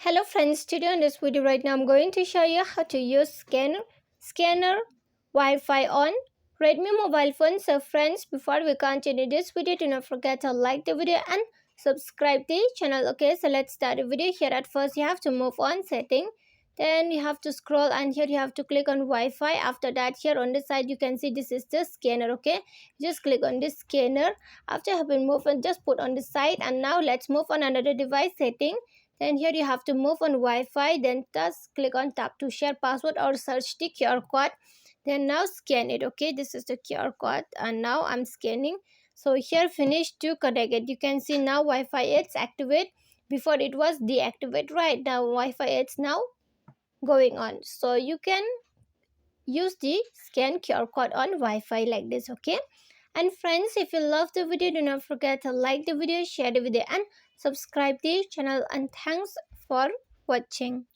Hello friends, today in this video right now I'm going to show you how to use scanner Wi-Fi on Redmi mobile phone. So friends, before we continue this video, do not forget to like the video and subscribe the channel. Okay, so let's start the video. Here at first you have to move on setting, then you have to scroll and here you have to click on Wi-Fi. After that, here on the side you can see this is the scanner. Okay, just click on this scanner. After you have been moved on, just put on the side. And now let's move on another device setting. Then here you have to move on Wi-Fi, then just click on tap to share password or search the QR code. Then now scan it. Okay, this is the QR code and now I'm scanning. So here finish to connect it. You can see now Wi-Fi is activate. Before it was deactivate. Right now Wi-Fi is now going on. So you can use the scan QR code on Wi-Fi like this. Okay, and friends, if you love the video, do not forget to like the video, share the video and subscribe the channel. And thanks for watching.